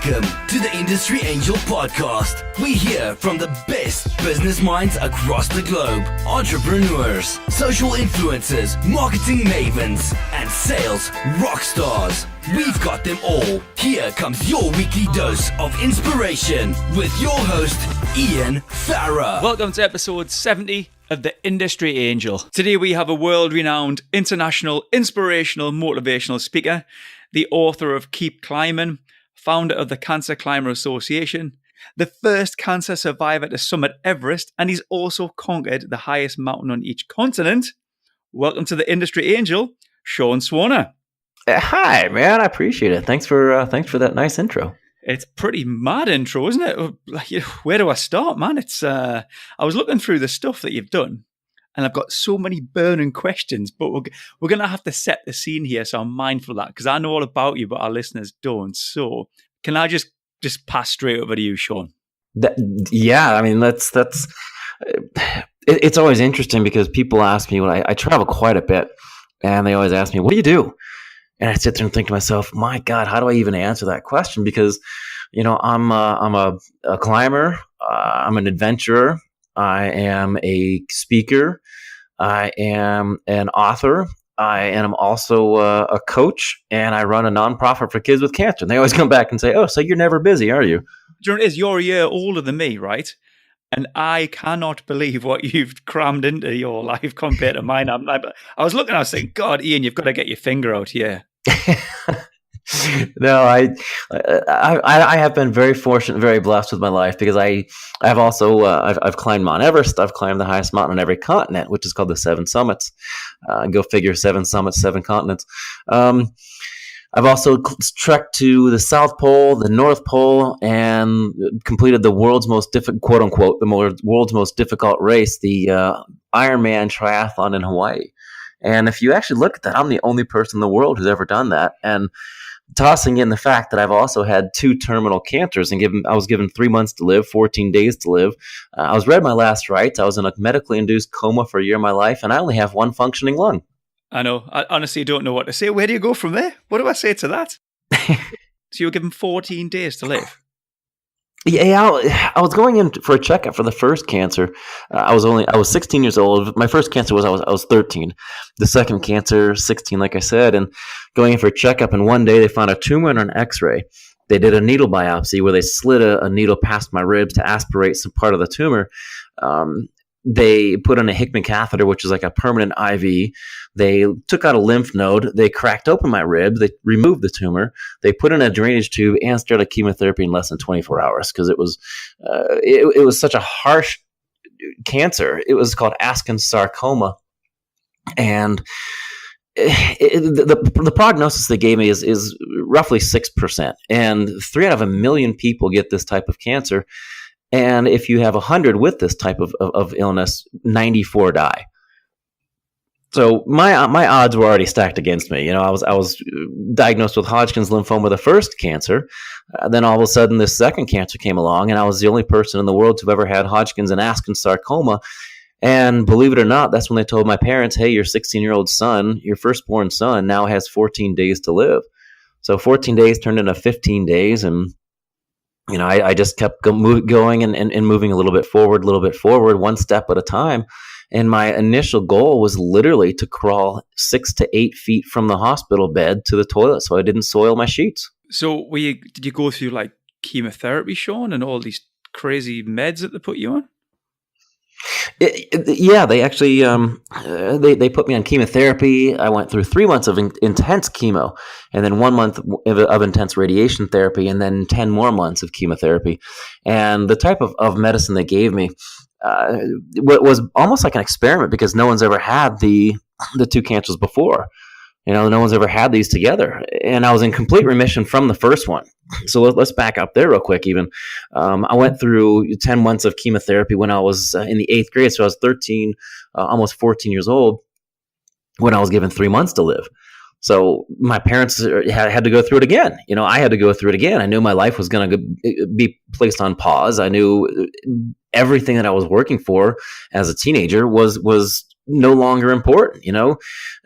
Welcome to the Industry Angel Podcast. We hear from the best business minds across the globe. Entrepreneurs, social influencers, marketing mavens, and sales rock stars. We've got them all. Here comes your weekly dose of inspiration with your host, Ian Farah. Welcome to episode 70 of the Industry Angel. Today we have a world-renowned, international, inspirational, motivational speaker, the author of Keep Climbing, founder of the Cancer Climber Association, the first cancer survivor to summit Everest, and he's also conquered the highest mountain on each continent. Welcome to the Industry Angel, Sean Swarner. Hi, man. I appreciate it. Thanks for that nice intro. It's pretty mad intro, isn't it? Where do I start, man? I was looking through the stuff that you've done, and I've got so many burning questions, but we're going to have to set the scene here, so I'm mindful of that, because I know all about you, but our listeners don't. So can I just pass straight over to you, Sean? It's always interesting because people ask me when I travel quite a bit, and they always ask me, what do you do? And I sit there and think to myself, my God, how do I even answer that question? Because, I'm a climber, I'm an adventurer, I am a speaker, I am an author, and I'm also a coach, and I run a nonprofit for kids with cancer. And they always come back and say, oh, so you're never busy, are you? Do you know what it is? You're a year older than me, right? And I cannot believe what you've crammed into your life compared to mine. I was looking, I was saying, God, Ian, you've got to get your finger out here. No, I have been very fortunate, very blessed with my life, because I've also I've climbed Mount Everest. I've climbed the highest mountain on every continent, which is called the Seven Summits. Go figure, 7 summits, 7 continents. I've also trekked to the South Pole, the North Pole, and completed the world's most difficult, quote unquote, world's most difficult race, the Ironman triathlon in Hawaii. And if you actually look at that, I'm the only person in the world who's ever done that. And tossing in the fact that I've also had 2 terminal cancers, and I was given 3 months to live, 14 days to live. I was read my last rites. I was in a medically-induced coma for a year of my life, and I only have 1 functioning lung. I know. I honestly don't know what to say. Where do you go from there? What do I say to that? So you were given 14 days to live? Yeah, I was going in for a checkup for the first cancer. I was 16 years old. My first cancer was I was 13. The second cancer, 16, like I said, and going in for a checkup. And one day they found a tumor on an X-ray. They did a needle biopsy where they slid a needle past my ribs to aspirate some part of the tumor. They put in a Hickman catheter, which is like a permanent IV. They took out a lymph node. They cracked open my ribs. They removed the tumor. They put in a drainage tube and started chemotherapy in less than 24 hours because it was such a harsh cancer. It was called Askin sarcoma, and the prognosis they gave me is roughly 6%, and 3 out of 1 million people get this type of cancer. And if you have 100 with this type of illness, 94 die. So my odds were already stacked against me. I was diagnosed with Hodgkin's lymphoma, the first cancer. Then all of a sudden, this second cancer came along, and I was the only person in the world to have ever had Hodgkin's and Askin sarcoma. And believe it or not, that's when they told my parents, "Hey, your 16-year-old son, your firstborn son, now has 14 days to live." So 14 days turned into 15 days, and I just kept going and moving a little bit forward, one step at a time. And my initial goal was literally to crawl 6 to 8 feet from the hospital bed to the toilet so I didn't soil my sheets. So did you go through like chemotherapy, Sean, and all these crazy meds that they put you on? Yeah, they actually they put me on chemotherapy. I went through 3 months of intense chemo, and then 1 month of intense radiation therapy, and then 10 more months of chemotherapy. And the type of medicine they gave me was almost like an experiment, because no one's ever had the 2 cancers before. No one's ever had these together, and I was in complete remission from the first one. So let's back up there real quick. Even I went through 10 months of chemotherapy when I was in the 8th grade. So I was 13, almost 14 years old when I was given 3 months to live. So my parents had to go through it again. I had to go through it again. I knew my life was going to be placed on pause. I knew everything that I was working for as a teenager was no longer important.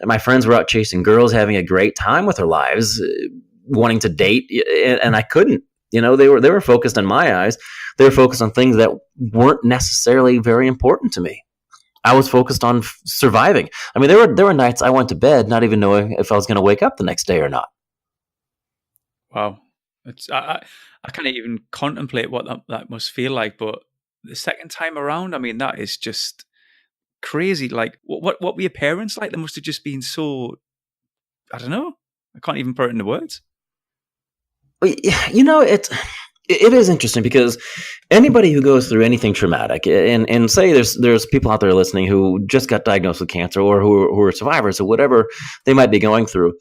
My friends were out chasing girls, having a great time with their lives, wanting to date, and I couldn't. They were focused in my eyes. They were focused on things that weren't necessarily very important to me. I was focused on surviving. I mean, there were nights I went to bed not even knowing if I was going to wake up the next day or not. Wow. I can't even contemplate what that must feel like. But the second time around, I mean, that is just crazy. Like, what were your parents like? They must have just been so, I don't know. I can't even put it into words. It is interesting because anybody who goes through anything traumatic, and say there's people out there listening who just got diagnosed with cancer or who are survivors or whatever they might be going through,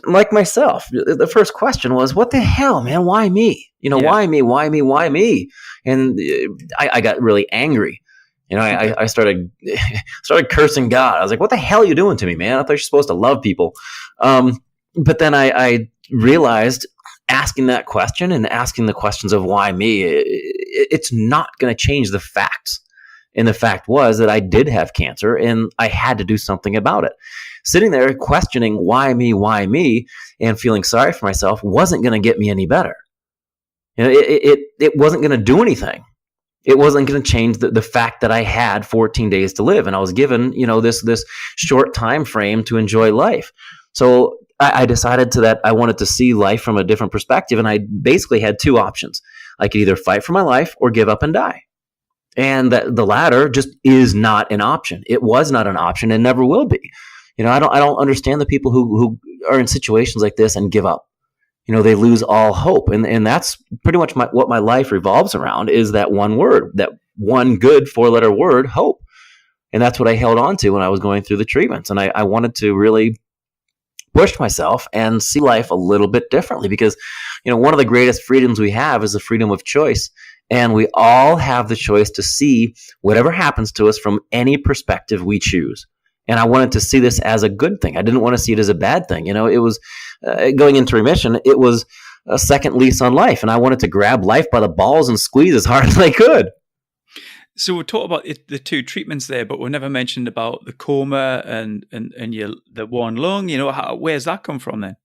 like myself, the first question was, what the hell, man? Why me? Why me? Why me? Why me? And I got really angry. I started cursing God. I was like, what the hell are you doing to me, man? I thought you're supposed to love people. But then I realized, asking that question and asking the questions of why me, it's not going to change the facts. And the fact was that I did have cancer and I had to do something about it. Sitting there questioning why me, and feeling sorry for myself wasn't going to get me any better. It wasn't going to do anything. It wasn't going to change the fact that I had 14 days to live and I was given, this short time frame to enjoy life. So I decided that I wanted to see life from a different perspective, and I basically had two options. I could either fight for my life or give up and die. And the latter just is not an option. It was not an option and never will be. I don't understand the people who are in situations like this and give up. They lose all hope. And that's pretty much what my life revolves around, is that one word, that one good 4-letter word, hope. And that's what I held on to when I was going through the treatments. And I wanted to really push myself and see life a little bit differently, because one of the greatest freedoms we have is the freedom of choice, and we all have the choice to see whatever happens to us from any perspective we choose. And I wanted to see this as a good thing. I didn't want to see it as a bad thing. It was going into remission, it was a second lease on life, and I wanted to grab life by the balls and squeeze as hard as I could. So we'll talk about the two treatments there, but we never mentioned about the coma and the one lung. Where's that come from then?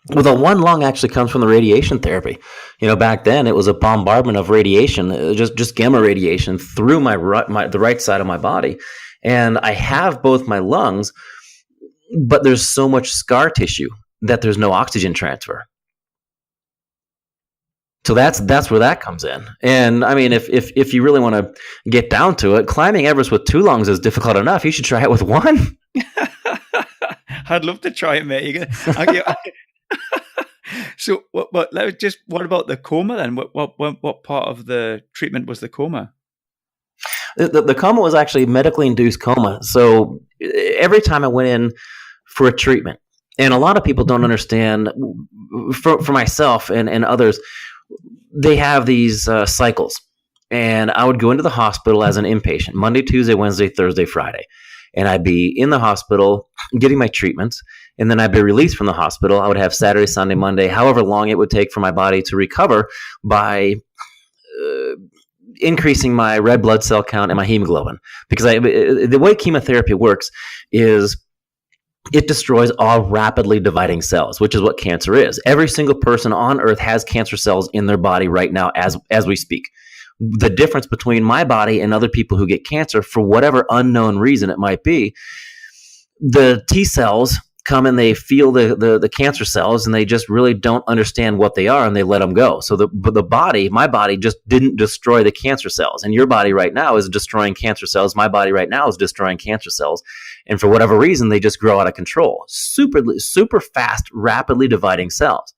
Well, the one lung actually comes from the radiation therapy. Back then it was a bombardment of radiation, just gamma radiation through the right side of my body, and I have both my lungs, but there's so much scar tissue that there's no oxygen transfer. So that's where that comes in. And I mean, if you really want to get down to it, climbing Everest with 2 lungs is difficult enough. You should try it with 1. I'd love to try it, mate. So what about the coma then? What part of the treatment was the coma? The coma was actually medically induced coma. So every time I went in for a treatment, and a lot of people don't understand, for myself and others, they have these cycles, and I would go into the hospital as an inpatient Monday, Tuesday, Wednesday, Thursday, Friday, and I'd be in the hospital getting my treatments, and then I'd be released from the hospital. I would have Saturday, Sunday, Monday, however long it would take for my body to recover by increasing my red blood cell count and my hemoglobin, because the way chemotherapy works is it destroys all rapidly dividing cells, which is what cancer is. Every single person on earth has cancer cells in their body right now as we speak. The difference between my body and other people who get cancer, for whatever unknown reason it might be, the T cells come and they feel the cancer cells, and they just really don't understand what they are, and they let them go. So my body just didn't destroy the cancer cells, and your body right now is destroying cancer cells. My body right now is destroying cancer cells, and for whatever reason, they just grow out of control. Super fast, rapidly dividing cells.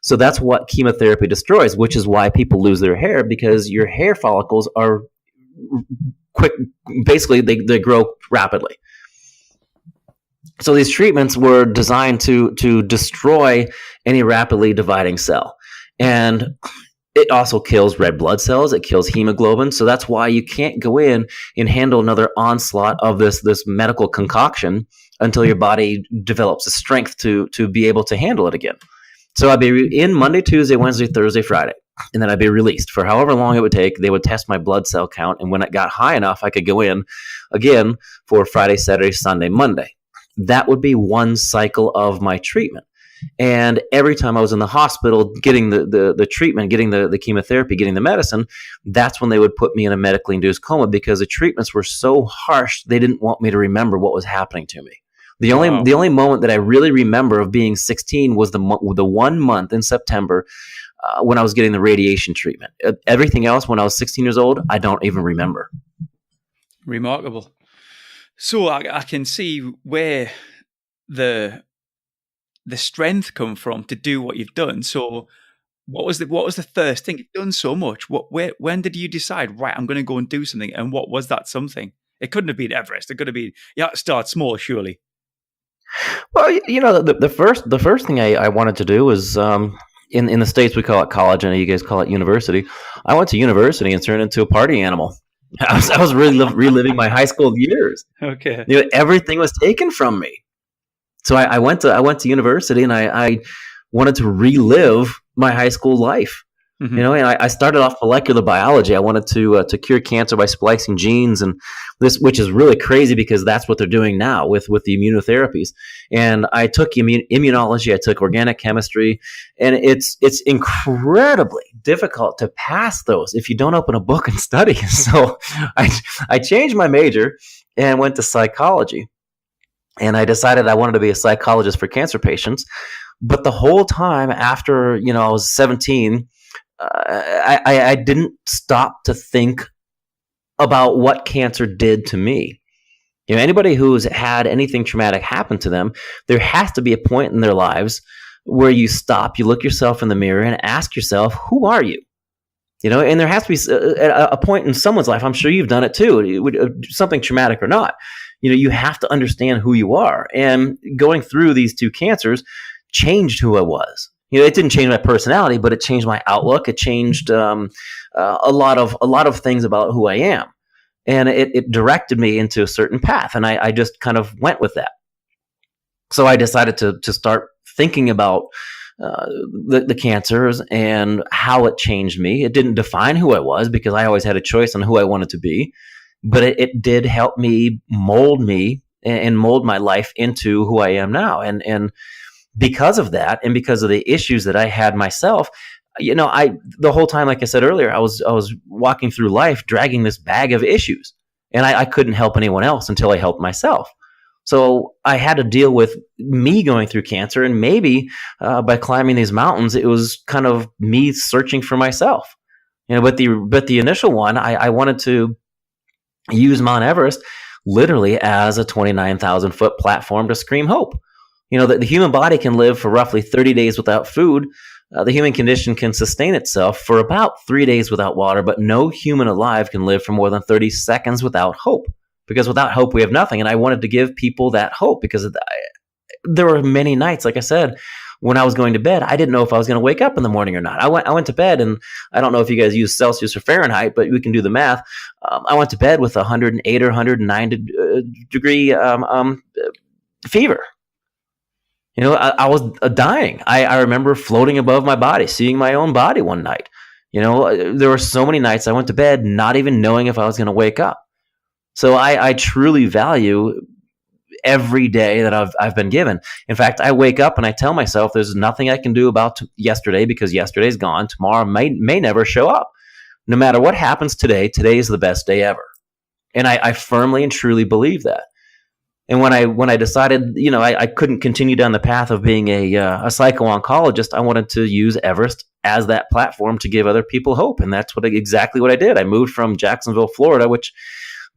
So that's what chemotherapy destroys, which is why people lose their hair, because your hair follicles are quick. Basically, they grow rapidly. So these treatments were designed to destroy any rapidly dividing cell. And it also kills red blood cells. It kills hemoglobin. So that's why you can't go in and handle another onslaught of this medical concoction until your body develops the strength to be able to handle it again. So I'd be in Monday, Tuesday, Wednesday, Thursday, Friday, and then I'd be released for however long it would take. They would test my blood cell count, and when it got high enough, I could go in again for Friday, Saturday, Sunday, Monday. That would be one cycle of my treatment. And every time I was in the hospital getting the treatment, getting the chemotherapy, getting the medicine, that's when they would put me in a medically induced coma because the treatments were so harsh, they didn't want me to remember what was happening to me. The only moment that I really remember of being 16 was the 1 month in September when I was getting the radiation treatment. Everything else, when I was 16 years old, I don't even remember. Remarkable. So I can see where the strength come from to do what you've done. So what was the first thing? You've done so much. When did you decide, right, I'm going to go and do something? And what was that something? It couldn't have been Everest. It could have been, you had to start small, surely. Well, the first thing I wanted to do was, in the States we call it college, and you guys call it university. I went to university and turned into a party animal. I was really reliving my high school years. Okay. Everything was taken from me. So I went to university, and I wanted to relive my high school life. Mm-hmm. And I started off molecular biology. I wanted to cure cancer by splicing genes, and this, which is really crazy because that's what they're doing now with the immunotherapies. And I took immunology, I took organic chemistry, and it's incredibly difficult to pass those if you don't open a book and study. So I changed my major and went to psychology. And I decided I wanted to be a psychologist for cancer patients. But the whole time after, I was 17, I didn't stop to think about what cancer did to me. Anybody who's had anything traumatic happen to them, there has to be a point in their lives where you stop, you look yourself in the mirror and ask yourself, who are you? And there has to be a point in someone's life, I'm sure you've done it too, something traumatic or not. You have to understand who you are. And going through these two cancers changed who I was. It didn't change my personality, but it changed my outlook. It changed a lot of things about who I am. And it directed me into a certain path. And I just kind of went with that. So I decided to start thinking about the cancers and how it changed me. It didn't define who I was because I always had a choice on who I wanted to be. But it did help me mold my life into who I am now. And because of that, and because of the issues that I had myself, the whole time, like I said earlier, I was walking through life dragging this bag of issues, and I couldn't help anyone else until I helped myself. So I had to deal with me going through cancer, and maybe by climbing these mountains, it was kind of me searching for myself. But the initial one, I wanted to use Mount Everest literally as a 29,000 foot platform to scream hope. The human body can live for roughly 30 days without food. The human condition can sustain itself for about 3 days without water, but no human alive can live for more than 30 seconds without hope. Because without hope, we have nothing. And I wanted to give people that hope because there were many nights, like I said, when I was going to bed, I didn't know if I was going to wake up in the morning or not. I went to bed, and I don't know if you guys use Celsius or Fahrenheit, but we can do the math. I went to bed with 108 or 109 degree fever. I was dying. I remember floating above my body, seeing my own body one night. There were so many nights I went to bed not even knowing if I was going to wake up. So I truly value every day that I've been given. In fact, I wake up and I tell myself there's nothing I can do about yesterday because yesterday's gone. Tomorrow may never show up. No matter what happens today, today is the best day ever. And I firmly and truly believe that. And when I decided, I couldn't continue down the path of being a psycho-oncologist, I wanted to use Everest as that platform to give other people hope. And that's exactly what I did. I moved from Jacksonville, Florida, which,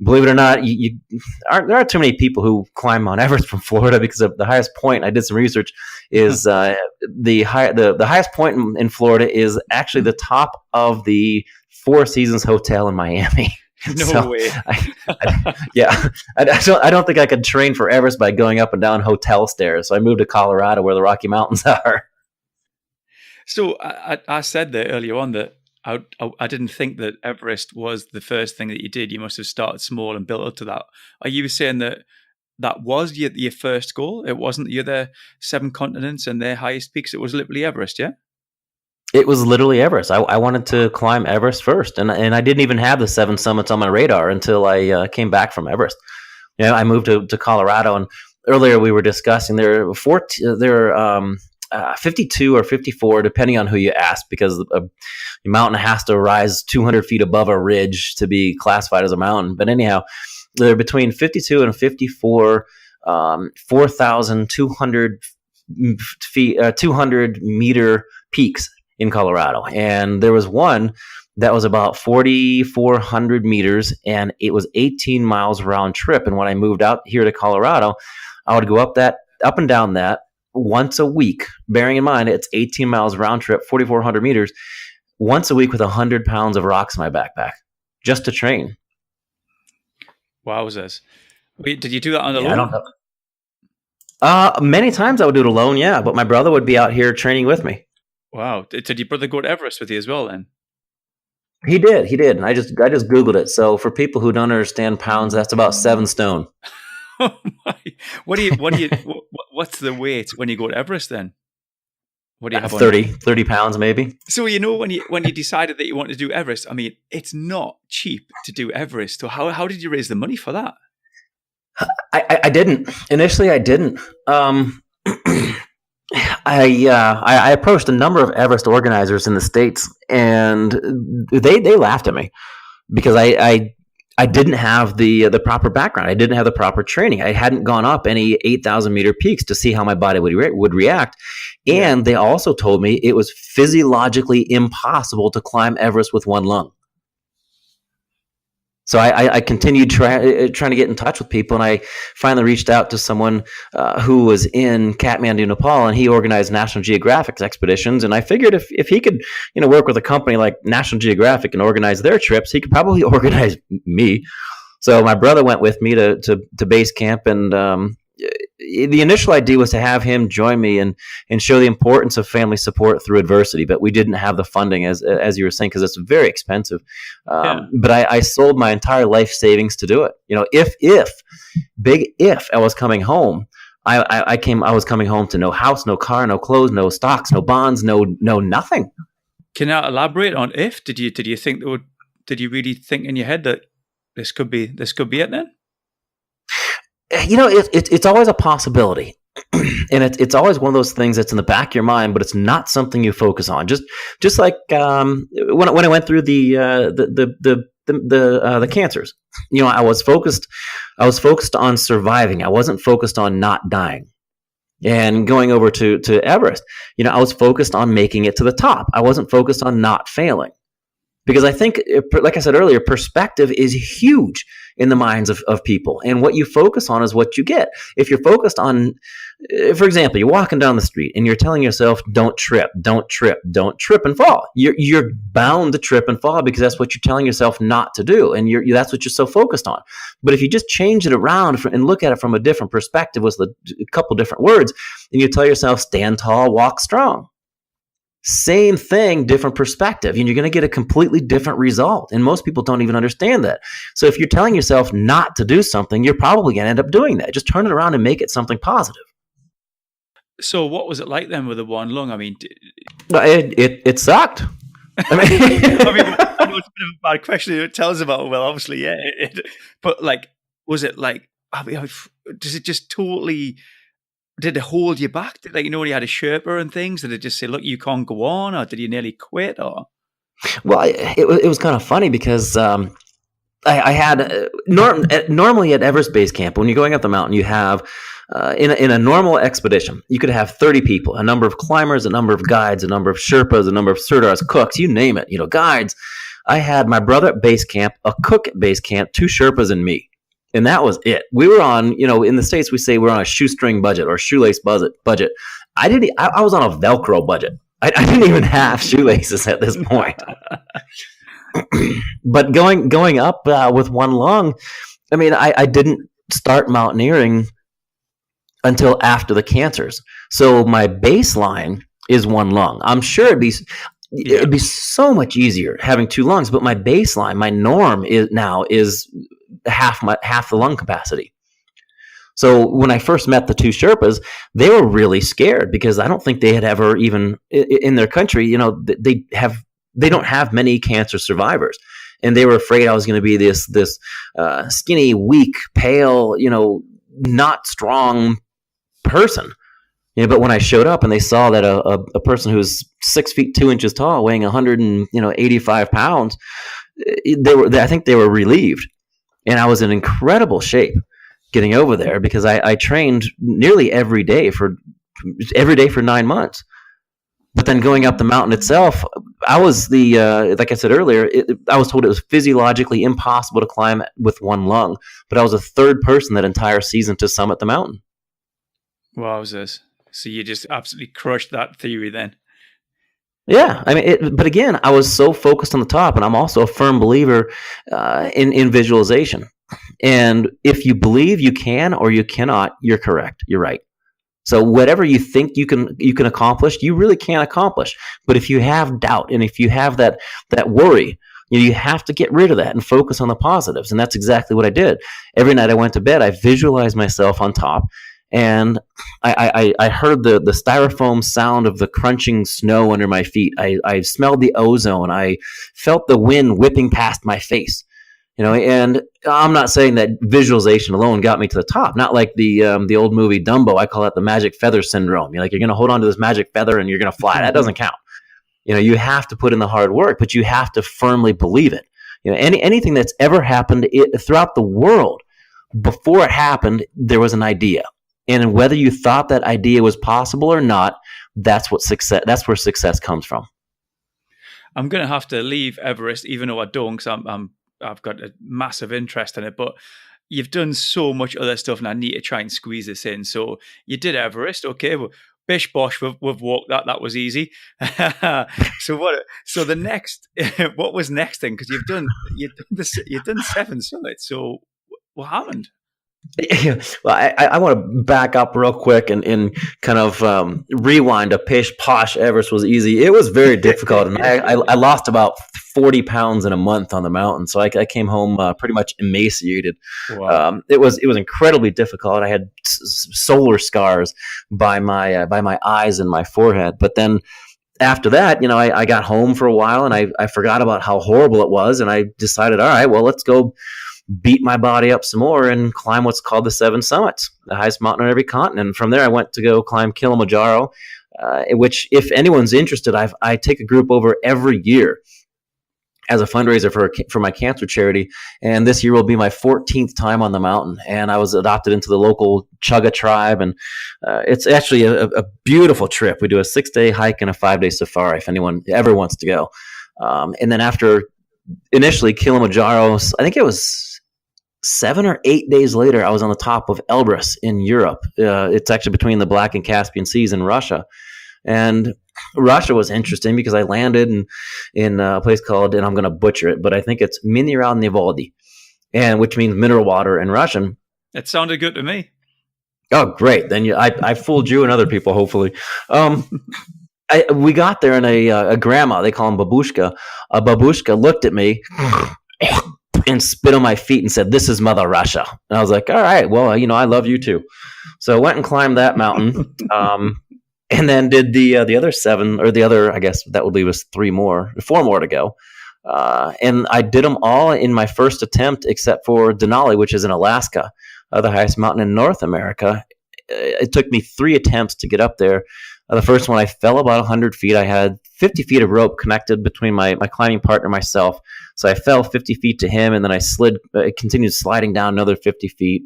believe it or not, there aren't too many people who climb Mount Everest from Florida because of the highest point. I did some research. Is the highest point in Florida is actually the top of the Four Seasons Hotel in Miami. No way. I don't think I could train for Everest by going up and down hotel stairs. So I moved to Colorado, where the Rocky Mountains are. So I said there earlier on that I didn't think that Everest was the first thing that you did. You must have started small and built up to that. Are you saying that was your first goal? It wasn't the other 7 continents and their highest peaks. It was literally Everest, yeah? It was literally Everest. I wanted to climb Everest first, and I didn't even have the 7 summits on my radar until I came back from Everest. I moved to Colorado, and earlier we were discussing there are 52 or 54, depending on who you ask, because a mountain has to rise 200 feet above a ridge to be classified as a mountain. But anyhow, they're between 52 and 54, 4,200 feet, 200 meter peaks in Colorado. And there was one that was about 4,400 meters, and it was 18 miles round trip. And when I moved out here to Colorado, I would go up and down that once a week, bearing in mind it's 18 miles round trip, 4,400 meters, once a week with 100 pounds of rocks in my backpack just to train. Wowzers. Wait, did you do that on the I loan? don't know. Many times I would do it alone, yeah, but my brother would be out here training with me. Wow. Did your brother go to Everest with you as well then? He did. And I just Googled it. So for people who don't understand pounds, that's about 7 stone. Oh my. What's the weight when you go to Everest then? What do you have 30 pounds maybe. So when you decided that you wanted to do Everest, I mean, it's not cheap to do Everest. So how did you raise the money for that? I didn't. Initially I didn't. I approached a number of Everest organizers in the States, and they laughed at me because I didn't have the proper background. I didn't have the proper training. I hadn't gone up any 8,000 meter peaks to see how my body would react. And they also told me it was physiologically impossible to climb Everest with one lung. So I continued trying to get in touch with people, and I finally reached out to someone who was in Kathmandu, Nepal, and he organized National Geographic expeditions. And I figured if he could, work with a company like National Geographic and organize their trips, he could probably organize me. So my brother went with me to base camp, and the initial idea was to have him join me and show the importance of family support through adversity. But we didn't have the funding, as you were saying, because it's very expensive. But I sold my entire life savings to do it. If I was coming home, I was coming home to no house, no car, no clothes, no stocks, no bonds, no nothing. Can you elaborate on if? Did you think did you really think in your head that this could be it then? It's always a possibility, and it's always one of those things that's in the back of your mind, but it's not something you focus on. Just like when I went through the cancers, I was focused on surviving. I wasn't focused on not dying. And going over to Everest, I was focused on making it to the top. I wasn't focused on not failing. Because I think, like I said earlier, perspective is huge in the minds of people. And what you focus on is what you get. If you're focused on, for example, you're walking down the street and you're telling yourself, don't trip and fall. You're bound to trip and fall because that's what you're telling yourself not to do. And that's what you're so focused on. But if you just change it around and look at it from a different perspective with a couple different words, and you tell yourself, stand tall, walk strong. Same thing, different perspective, and you're going to get a completely different result. And most people don't even understand that. So if you're telling yourself not to do something, you're probably going to end up doing that. Just turn it around and make it something positive. So what was it like then with the one lung? I mean, it sucked. I mean, it's a bit of a bad question. It tells about, well, obviously, yeah. But was it like, does it just totally... Did it hold you back? When you had a Sherpa and things, did it just say, look, you can't go on? Or did you nearly quit? Or? Well, it was kind of funny because I had normally at Everest Base Camp, when you're going up the mountain, you have in a normal expedition, you could have 30 people, a number of climbers, a number of guides, a number of Sherpas, a number of Sirdars, cooks, you name it, guides. I had my brother at base camp, a cook at base camp, 2 Sherpas, and me. And that was it. We were on, in the States, we say we're on a shoestring budget or shoelace budget. I was on a Velcro budget. I didn't even have shoelaces at this point. But going up with one lung, I mean, I didn't start mountaineering until after the cancers. So my baseline is one lung. I'm sure it'd be so much easier having 2 lungs, but my baseline, my norm is half the lung capacity. So when I first met the 2 Sherpas, they were really scared because I don't think they had ever even in their country, they don't have many cancer survivors, and they were afraid I was going to be this skinny, weak, pale, not strong person. But when I showed up and they saw that a person who's 6 feet 2 inches tall, weighing 185 pounds, I think they were relieved. And I was in incredible shape getting over there because I trained nearly every day for 9 months. But then going up the mountain itself, I was like I said earlier, I was told it was physiologically impossible to climb with one lung. But I was the third person that entire season to summit the mountain. Wowzers. So you just absolutely crushed that theory then. Yeah, I mean, but again, I was so focused on the top, and I'm also a firm believer in visualization. And if you believe you can or you cannot, you're correct. You're right. So whatever you think you can accomplish, you really can't accomplish. But if you have doubt and if you have that worry, you have to get rid of that and focus on the positives. And that's exactly what I did. Every night I went to bed, I visualized myself on top. And I heard the styrofoam sound of the crunching snow under my feet. I smelled the ozone. I felt the wind whipping past my face. And I'm not saying that visualization alone got me to the top. Not like the old movie Dumbo. I call that the magic feather syndrome. You're going to hold on to this magic feather and you're going to fly. That doesn't count. You have to put in the hard work, but you have to firmly believe it. Anything that's ever happened throughout the world, before it happened, there was an idea. And whether you thought that idea was possible or not, that's where success comes from. I'm going to have to leave Everest, even though I don't, because I've got a massive interest in it. But you've done so much other stuff, and I need to try and squeeze this in. So you did Everest, okay? Well, bish bosh, we've walked that. That was easy. So what? So the next, what was next then? Because you've done 7 summits. So what happened? Well, I want to back up real quick and kind of rewind. A pish posh Everest was easy. It was very difficult, and I lost about 40 pounds in a month on the mountain. So I came home pretty much emaciated. Wow. It was incredibly difficult. I had solar scars by my eyes and my forehead. But then after that, I got home for a while, and I forgot about how horrible it was, and I decided, all right, well, let's go beat my body up some more and climb what's called the 7 summits, the highest mountain on every continent. And from there, I went to go climb Kilimanjaro, which, if anyone's interested, I take a group over every year as a fundraiser for my cancer charity. And this year will be my 14th time on the mountain. And I was adopted into the local Chugga tribe. And it's actually a beautiful trip. We do a 6-day hike and a 5-day safari if anyone ever wants to go. And then after initially Kilimanjaro, I think it was 7 or 8 days later, I was on the top of Everest in Europe. It's actually between the Black and Caspian Seas in Russia. And Russia was interesting because I landed in a place called, and I'm going to butcher it, but I think it's Mineralny Vody, and which means mineral water in Russian. It sounded good to me. Oh, great. Then I fooled you and other people, hopefully. We got there, and a grandma, they call him babushka. A babushka looked at me and spit on my feet and said, "This is Mother Russia." And I was like, all right, well, I love you too. So I went and climbed that mountain, and then did the other 7, or the other, I guess that would leave us 4 more to go. And I did them all in my first attempt, except for Denali, which is in Alaska, the highest mountain in North America. It took me 3 attempts to get up there. The first one, I fell about 100 feet. I had 50 feet of rope connected between my climbing partner and myself. So I fell 50 feet to him, and then I continued sliding down another 50 feet.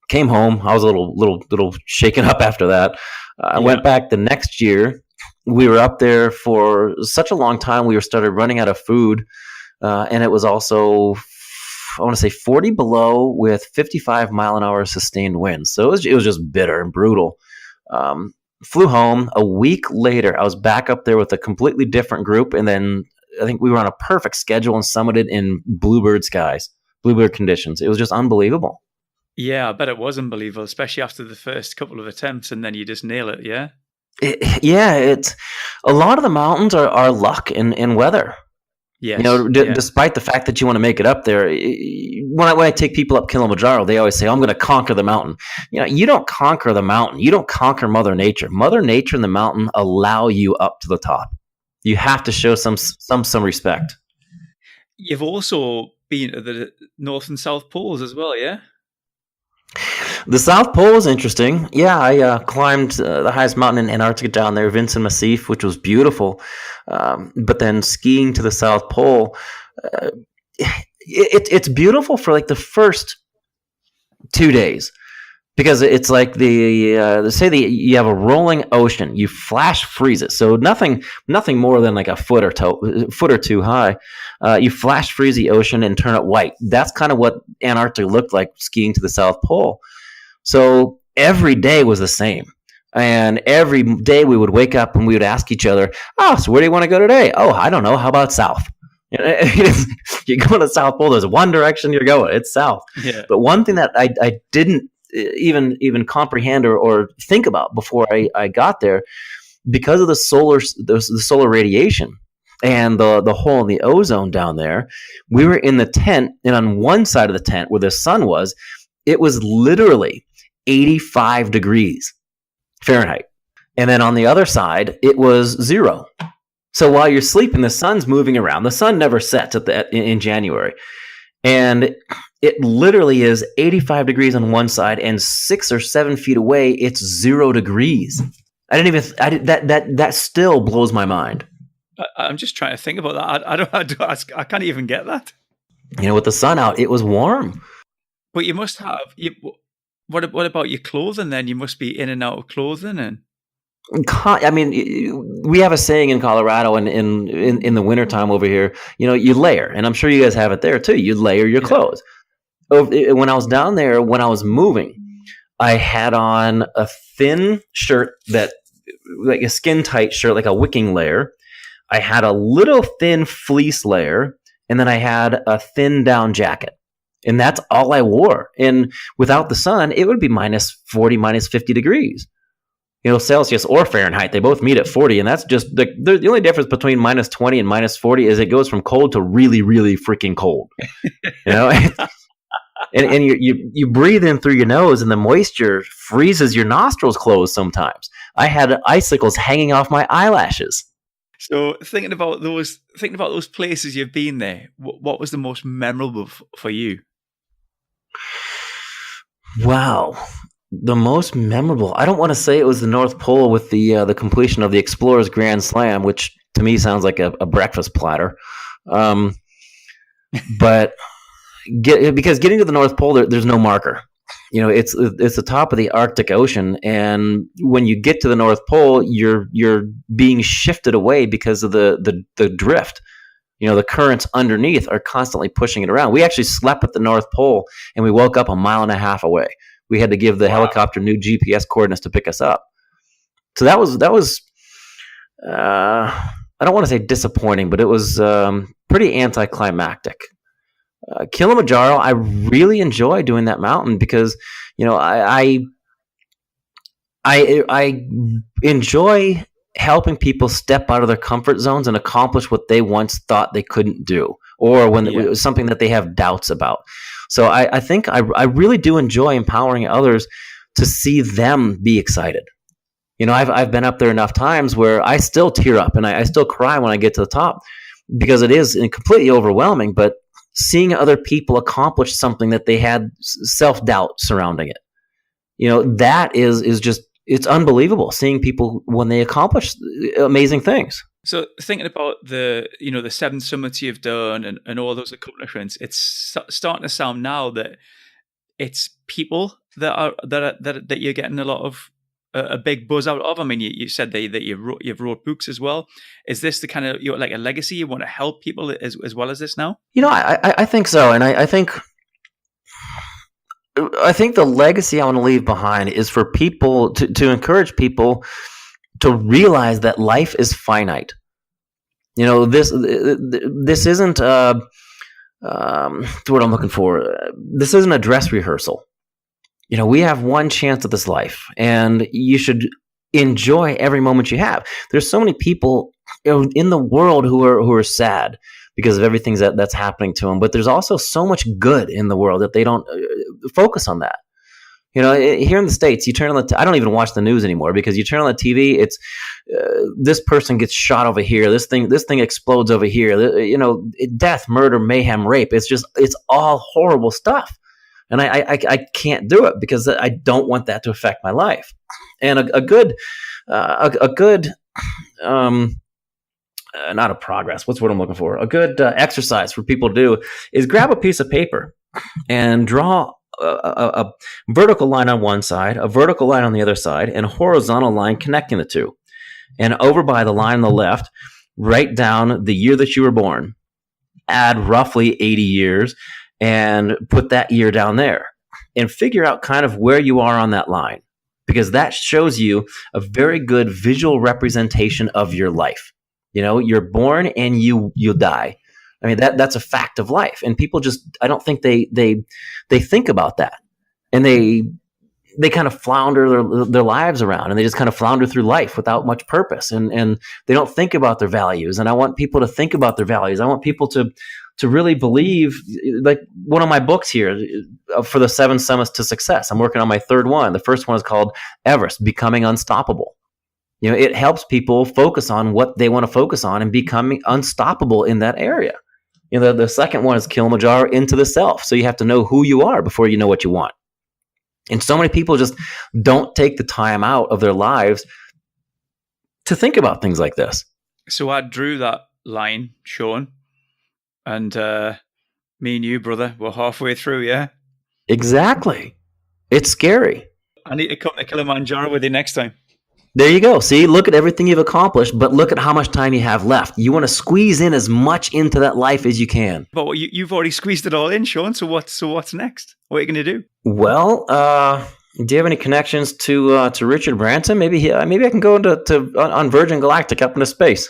Came home. I was a little shaken up after that. I went back the next year. We were up there for such a long time. We started running out of food, and it was also, I want to say, 40 below with 55 mile an hour sustained winds. So it was just bitter and brutal. Flew home. A week later, I was back up there with a completely different group, and then I think we were on a perfect schedule and summited in bluebird conditions. It was just unbelievable. Yeah, I bet it was unbelievable, especially after the first couple of attempts, and then you just nail it, yeah? It's a lot of the mountains are luck and weather. Yes. Despite the fact that you want to make it up there, when I take people up Kilimanjaro, they always say, "I'm going to conquer the mountain." You don't conquer the mountain. You don't conquer Mother Nature. Mother Nature and the mountain allow you up to the top. You have to show some respect. You've also been to the North and South Poles as well, yeah? The South Pole is interesting. Yeah, I climbed the highest mountain in Antarctica down there, Vincent Massif, which was beautiful. But then skiing to the South Pole, uh, it's beautiful for like the first 2 days. Because it's like say you have a rolling ocean, you flash freeze it, so nothing more than like a foot or two high. You flash freeze the ocean and turn it white. That's kind of what Antarctica looked like skiing to the South Pole. So every day was the same, and every day we would wake up and we would ask each other, "Oh, so where do you want to go today?" "Oh, I don't know. How about south?" You go to the South Pole. There's one direction you're going. It's south. Yeah. But one thing that I didn't even comprehend or think about before I got there, because of the solar radiation and the hole in the ozone down there, we were in the tent, and on one side of the tent where the sun was, it was literally 85 degrees Fahrenheit, and then on the other side it was 0. So while you're sleeping, the sun's moving around. The sun never sets in January, and it literally is 85 degrees on one side, and 6 or 7 feet away, it's 0 degrees. That still blows my mind. I'm just trying to think about that. I can't even get that. With the sun out, it was warm. But you must have. What about your clothing then? You must be in and out of clothing and. I mean, we have a saying in Colorado and in the wintertime over here, you layer, and I'm sure you guys have it there too. You layer your clothes. When I was down there, when I was moving, I had on a thin shirt like a skin tight shirt, like a wicking layer. I had a little thin fleece layer, and then I had a thin down jacket. And that's all I wore. And without the sun, it would be minus 40, minus 50 degrees. Celsius or Fahrenheit, they both meet at 40, and that's just the only difference between minus 20 and minus 40 is it goes from cold to really, really freaking cold. And you breathe in through your nose, and the moisture freezes your nostrils closed sometimes. I had icicles hanging off my eyelashes. So thinking about those places you've been there, what was the most memorable for you? Wow. The most memorable. I don't want to say it was the North Pole with the completion of the Explorer's Grand Slam, which to me sounds like a breakfast platter. But because getting to the North Pole, there's no marker. It's the top of the Arctic Ocean, and when you get to the North Pole, you're being shifted away because of the drift. The currents underneath are constantly pushing it around. We actually slept at the North Pole, and we woke up a mile and a half away. We had to give the helicopter new GPS coordinates to pick us up. So that was I don't want to say disappointing, but it was pretty anticlimactic. Kilimanjaro, I really enjoy doing that mountain because I enjoy helping people step out of their comfort zones and accomplish what they once thought they couldn't do, or when it was something that they have doubts about. So I think I really do enjoy empowering others to see them be excited. I've been up there enough times where I still tear up and I still cry when I get to the top because it is completely overwhelming. But seeing other people accomplish something that they had self-doubt surrounding it, that is just, it's unbelievable seeing people when they accomplish amazing things. So thinking about the 7 summits you've done and all those accomplishments, it's starting to sound now that it's people that you're getting a lot of a big buzz out of. I mean, you said that you've wrote books as well. Is this the kind of like a legacy you want to help people as well as this now? I think so, and I think the legacy I want to leave behind is for people to encourage people to realize that life is finite. This isn't the word I'm looking for. This isn't a dress rehearsal. We have one chance at this life, and you should enjoy every moment you have. There's so many people in the world who are sad because of everything that's happening to them, but there's also so much good in the world that they don't focus on that. Here in the States, you turn on I don't even watch the news anymore because you turn on the TV, it's this person gets shot over here, this thing explodes over here, death, murder, mayhem, rape. It's all horrible stuff. And I can't do it because I don't want that to affect my life. And a good not a progress. What's what I'm looking for? A good exercise for people to do is grab a piece of paper and draw a vertical line on one side, a vertical line on the other side, and a horizontal line connecting the two. And over by the line on the left, write down the year that you were born, add roughly 80 years, and put that year down there. And figure out kind of where you are on that line, because that shows you a very good visual representation of your life. You're born and you die. I mean, that's a fact of life. And people I don't think they think about that. And they kind of flounder their lives around, and they just kind of flounder through life without much purpose. And they don't think about their values. And I want people to think about their values. I want people to really believe, like one of my books here for the 7 Summits to Success. I'm working on my third one. The first one is called Everest, Becoming Unstoppable. It helps people focus on what they want to focus on and becoming unstoppable in that area. The second one is Kilimanjaro, Into the Self. So you have to know who you are before you know what you want. And so many people just don't take the time out of their lives to think about things like this. So I drew that line, Sean, and me and you, brother, we're halfway through, yeah? Exactly. It's scary. I need to come to Kilimanjaro with you next time. There you go. See, look at everything you've accomplished, but look at how much time you have left. You want to squeeze in as much into that life as you can. But you've already squeezed it all in, Sean. So what's next? What are you going to do? Well, do you have any connections to Richard Branson? Maybe I can go on Virgin Galactic up into space.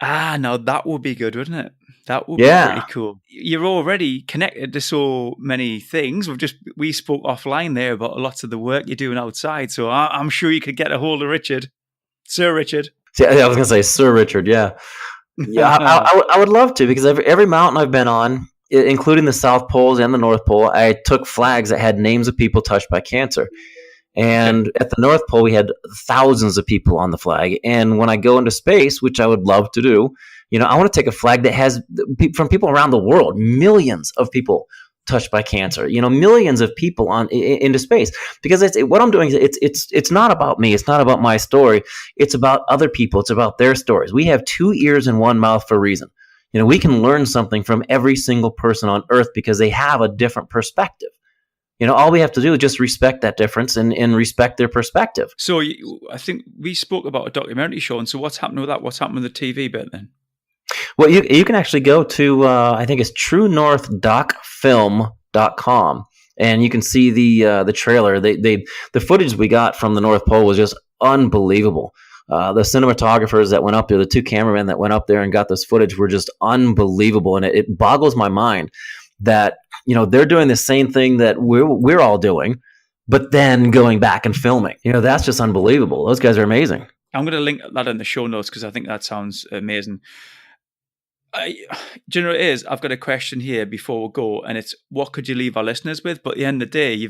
No, that would be good, wouldn't it? That would be pretty cool. You're already connected to so many things. We spoke offline there about lots of the work you're doing outside. So I'm sure you could get a hold of Richard, Sir Richard. See, I was going to say Sir Richard. Yeah, I would love to, because every mountain I've been on, including the South Poles and the North Pole, I took flags that had names of people touched by cancer. And at the North Pole, we had thousands of people on the flag. And when I go into space, which I would love to do, I want to take a flag that has from people around the world, millions of people touched by cancer, millions of people into space. Because what I'm doing is it's not about me. It's not about my story. It's about other people. It's about their stories. We have 2 ears and 1 mouth for a reason. We can learn something from every single person on Earth because they have a different perspective. All we have to do is just respect that difference and respect their perspective. So I think we spoke about a documentary, Sean. So what's happened with that? What's happened with the TV bit then? Well, you can actually go to, I think it's truenorthdocfilm.com, and you can see the trailer. The footage we got from the North Pole was just unbelievable. The cinematographers that went up there, the 2 cameramen that went up there and got this footage were just unbelievable. And it boggles my mind that, they're doing the same thing that we're all doing, but then going back and filming. That's just unbelievable. Those guys are amazing. I'm going to link that in the show notes because I think that sounds amazing. Do you know what it is? I've got a question here before we go, and it's what could you leave our listeners with? But at the end of the day,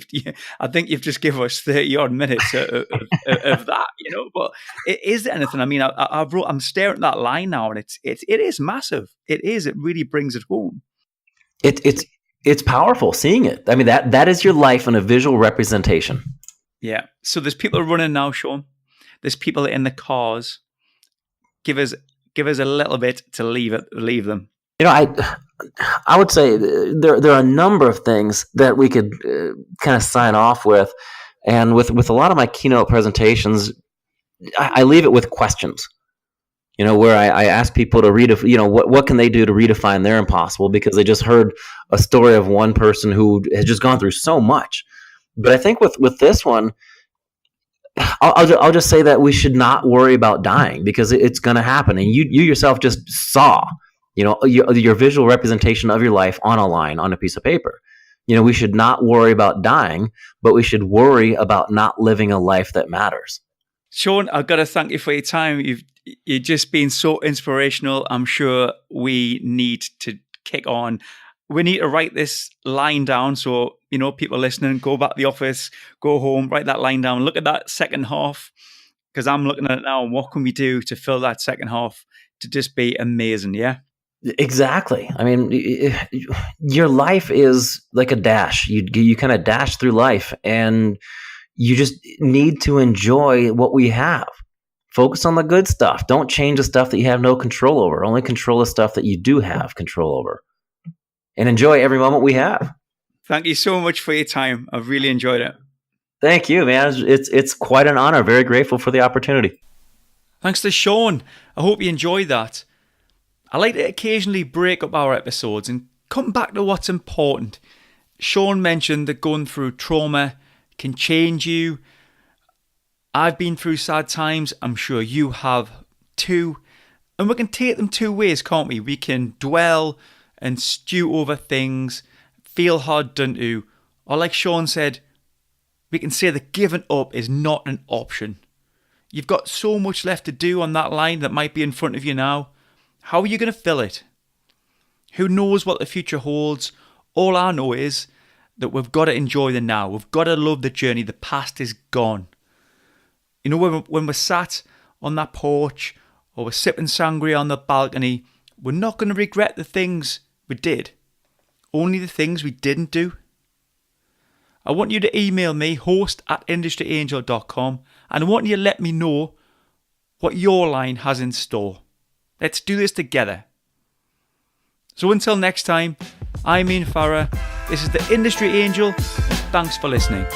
I think you've just given us 30 odd minutes of that, But is there anything? I mean, I'm staring at that line now, and it is massive. It is. It really brings it home. It's powerful seeing it. I mean, that is your life in a visual representation. Yeah. So there's people running now, Sean. There's people in the cars. Give us a little bit to leave them. I would say there are a number of things that we could kind of sign off with, and with a lot of my keynote presentations, I leave it with questions. Where I ask people to what can they do to redefine their impossible, because they just heard a story of one person who has just gone through so much. But I think with this one, I'll just say that we should not worry about dying, because it's going to happen. And you yourself just saw, your visual representation of your life on a line, on a piece of paper. We should not worry about dying, but we should worry about not living a life that matters. Sean, I've got to thank you for your time. You've just been so inspirational. I'm sure we need to kick on. We need to write this line down. So, people listening, go back to the office, go home, write that line down, look at that second half, because I'm looking at it now. And what can we do to fill that second half to just be amazing? Yeah. Exactly. I mean, your life is like a dash. You kind of dash through life, and you just need to enjoy what we have. Focus on the good stuff. Don't change the stuff that you have no control over. Only control the stuff that you do have control over. And enjoy every moment we have. Thank you so much for your time. I've really enjoyed it. Thank you, man. It's quite an honor. Very grateful for the opportunity. Thanks to Sean. I hope you enjoyed that. I like to occasionally break up our episodes and come back to what's important. Sean mentioned that going through trauma can change you. I've been through sad times. I'm sure you have too. And we can take them two ways, can't we? We can dwell and stew over things, feel hard done to. Or like Sean said, we can say that giving up is not an option. You've got so much left to do on that line that might be in front of you now. How are you going to fill it? Who knows what the future holds? All I know is that we've got to enjoy the now. We've got to love the journey. The past is gone. You know, when we're sat on that porch or we're sipping sangria on the balcony, we're not going to regret the things we did. Only the things we didn't do. I want you to email me, host@industryangel.com, and I want you to let me know what your line has in store. Let's do this together. So until next time, I'm Ian Farrer. This is the Industry Angel, and thanks for listening.